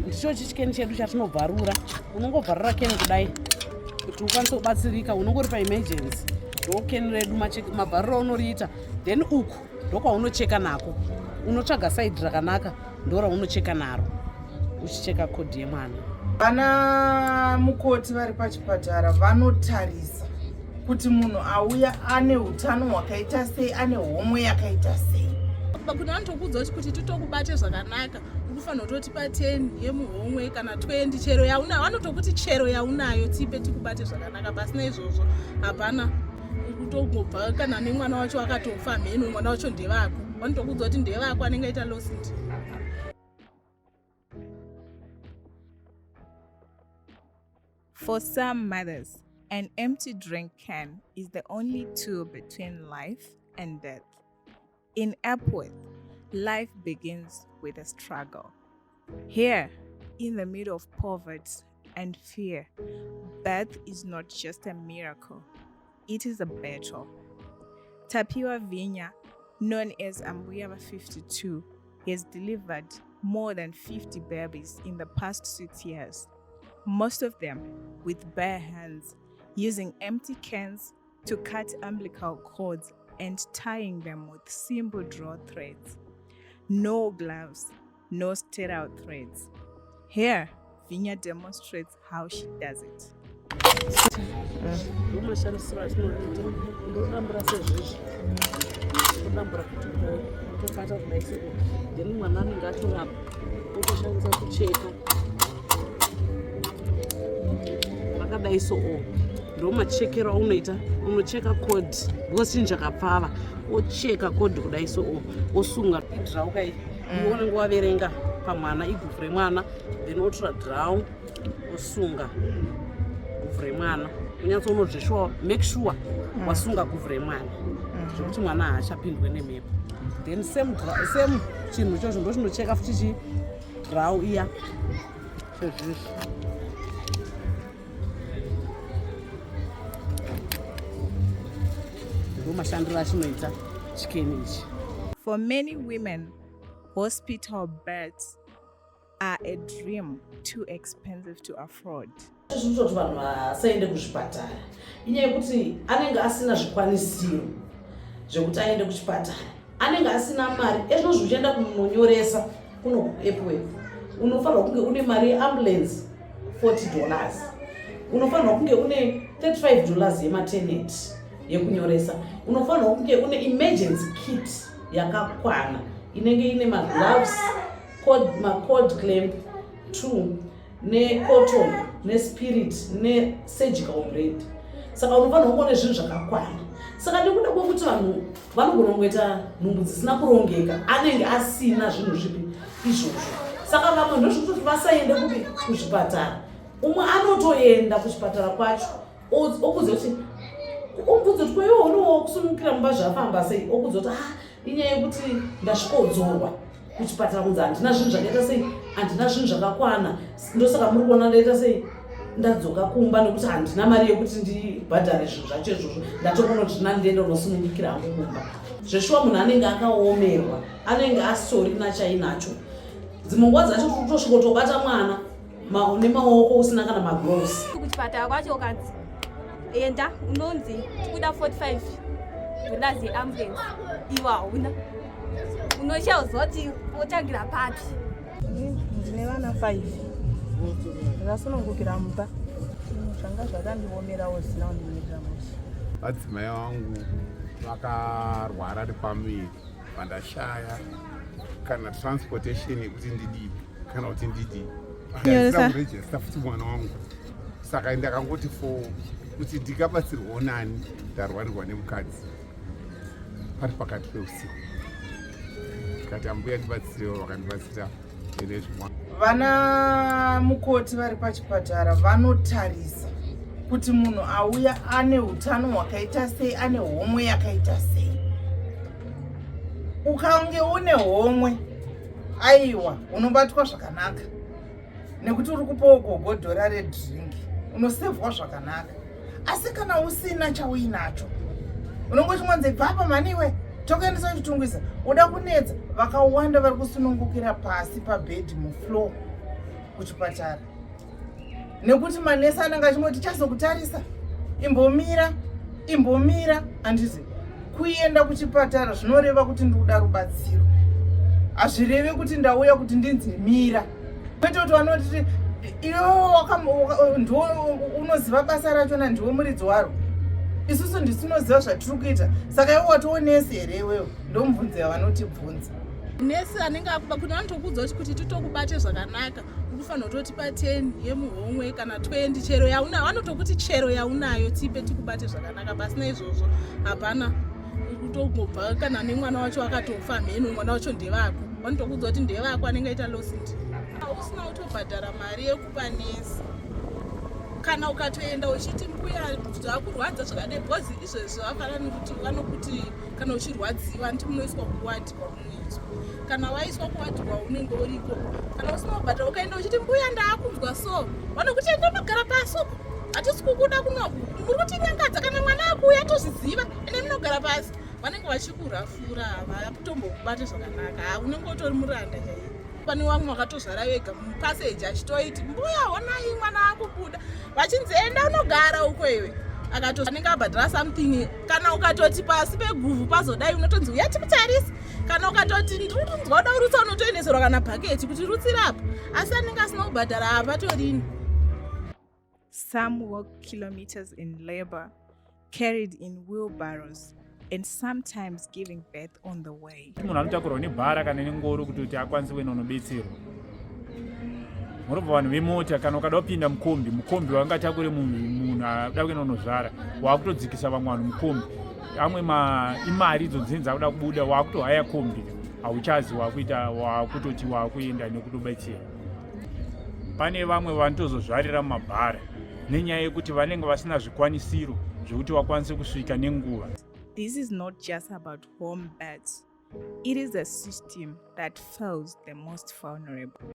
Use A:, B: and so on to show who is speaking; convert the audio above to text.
A: ndicho chichikeni chedu chatinovharura. Unongovharura keni kudai kuti ukwanise kubatsirika. Unongori paemergency ndokeni redu mabharuro unoriita, then uku ndokwaunocheka nako. Unotsvaga saidi rakanaka ndoraunocheka naro uchicheka kodhi yemwana.
B: Vana mukoti vari pachipatara vanotarisa kuti munhu auya ane utano hwakaita sei, ane homwe yakaita sei.
C: Kuti vanotokudza kuti titokubate zvakanaka, unofanira kutotipa 10 yemuhomwe kana 20 chero yaunayo. Vanotokuti chero yaunayo tipe tikubate zvakanaka. Pasina izvozvo hapana kutongobva kana nemwana wacho akatofa mheni, mwana wacho ndevako. Vanotokudza kuti ndevako anenge aita lost.
D: For some mothers, an empty drink can is the only tool between life and death. In Epworth, life begins with a struggle. Here, in the middle of poverty and fear, birth is not just a miracle, it is a battle. Tapiwa Vinya, known as Ambuyava 52, has delivered more than 50 babies in the past 6 years. Most of them with bare hands, using empty cans to cut umbilical cords and tying them with simple draw threads. No gloves, no sterile threads. Here, Vinya demonstrates how she does it.
A: Vakadai so ndo machekero aunoita, unocheka code wochinja kapfava, ocheka code kudai so osunga draw kai uone nguwaverenga pamwana iguvhu remwana, then otora draw osunga guvhu remwana. Unyatso unozvishwa make sure wasunga guvhu remwana zvekuti mwana haachapindwe nemhepo. Then same chinhu ichocho ndo chinocheka futi draw iya sezvizvi.
D: For many women, hospital beds are a dream too expensive to afford.
A: Zvinoita vanhu vasaende kuzvipatara inyaya yekuti anenge asina zvikwanisiro zvekuti aende kuchipatara, anenge asina mari. Ezvozvo uchienda kunonyoresa kuno kuEpworth unofanirwa kunge une mari yeambulance $40, unofanirwa kunge une $35 yematernity yekunyoresa, unofanirwa kunge une emergency kit yakakwana inenge ine magloves, macord clamp 2 necotton nespirit nesurgical blade. Saka unofanirwa kunge une zvinhu zvakakwana. Saka ndikuda kwekuti vanhu vanogona kungoita nhumbu dzisina kurongeka, anenge asina zvinhu zvipi izvozvo. Saka vamwe ndozvekuti vasaende kuzvipatara. Umwe anotoenda kuchipatara kwacho okudza kuti umbudze kuti kwaiwo unowo kusunukira mumba zvafamba sei, okudza kuti inyaya yekuti ndasvikodzorwa kuchipatara kunzi handina zvinhu zvakaita sei, handina zvinhu zvakakwana, ndosaka muri kuona ndaita sei, ndadzoka kumba nekuti handina mari yekuti ndibhadhare zvinhu zvacho izvozvo, ndatoona kuti ndinandienda unosunungikira hangu kumba. Zveshuwa munhu anenge akaomerwa, anenge astorina chainacho. Dzimwe nguva dzacho kutosvika kutobata mwana nemaoko usina kana magloves.
E: Kuchipatara kwacho kanzi enda unonzi kuda $45 yeambulance, iwe hauna. Unochazoti wotangira papi.
B: Ndine vana 5 ndasunungukira mumba, zvanga zvakandiomerawo zvisina kundimirira musha.
F: Madzimai vangu vakarwara ari pamuviri, vandashaya kana transportation yekuti ndidii kana kuti ndidii, ndasina kurejesta futi mwana wangu. Saka ndakangoti kuti ndikabatsirwawo nani ndarwarirwa nemukadzi pari pakati peusiku, tikati ambuya ndibatsirewo, vakandibatsira nezvimwa.
B: Vana mukoti vari pachipatara vanotarisa kuti munhu auya ane utano hwakaita sei, ane homwe yakaita sei. Ukange une homwe, aiwa unobatwa zvakanaka, nekuti uri kupawo gogodhora redhiringi unosevhwa zvakanaka. Asi kana usina chauinacho, unongoti mwanze bvapa maniwe tokaendesa kuchitungwisa, uda kunedza, vakawanda vari kusunungukira pasi pabhedhi mufloor. kuchipatara, nekuti manesi anenge achingoti chazokutarisa, imbomira. Handiti kuenda kuchipatara zvinoreva kuti ndikuda rubatsiro, hazvirevi kuti ndauya kuti ndinzi mira. Kwete kuti vanoti iwe unoziva basa rachona, ndiwe muridzi waro, isusu ndisinoziva zvatiri kuita. Saka iwe watiwo nesi here iwewo? Ndomubvunzo yavanotibvunza.
C: Nesi anenge akuba kuti vanotokudza kuti titokubate zvakanaka, ukufanira kutotipa 10 yemuhomwe kana 20 chero yaunayo. Vanotokuti chero yaunayo tipe tikubate zvakanaka, pasina izvozvo hapana kutongobva kana nemwana wacho akatofa mheno, mwana wacho ndevako. Vanotokudza kuti ndevako anenge aita losindi. Usina kutobhadhara mari yekupa nesi kana ukatoenda uchiti mbuya zvakurwadza zvakadai, bhozi izvezvo hapana nekuti vanokuti kana uchirwadziwa nditi munoiswa kuwadi kwamunoiswa, kana waiswa kuwadi kwaunenge uriko, kana usina kubhadhara ukaenda uchiti mbuya ndaakunzwa so, vanokuti enda unogara pasi uko, hatisi kukuda kunoku, muri kutinyangadza. Kana mwana akuuya atozviziva ende munogara pasi, vanenge vachikurafura, havakutombokubata zvakanaka, unenge utori muranda chaiye. Pane vamwe vakatozvara vega mupaseji achitoiti mbuya honai mwana akubuda, vachinzi enda unogara uko iwe, anenge abhadhara something. Kana ukatoti pasi peguvhu pazodai unotonzi uya timutarisi, kana ukatoti ndirikunzwa uda urutsa unotoendeserwa kana bhaketi kuti rutsirapa, asi anenge asina kubhadhara hapatorini.
D: Some walk kilometers in labor, carried in wheelbarrows, and sometimes giving birth on the way.
G: Munhu anotakurwa nebhara kana nengoro kuti akwanise kuenda unobetserwa. Murobva vanhu vemota, kana ukada kupinda mukombi wangatakure munhu ada kuenda unozvara, wakutodzikisa vamwe vanhu mukombi. Amwe imari idzo dzinenge dzakuda kubuda, wakutohaya kombi, hauchazi wakutoti wakuenda nekutobetsera. Pane vamwe vanotozozvarira mumabhara nenyaya yekuti vanenge vasina zvikwanisiro zvokuti wakwanise kusvika nenguva.
D: This is not just about home births. It is a system that fails the most vulnerable.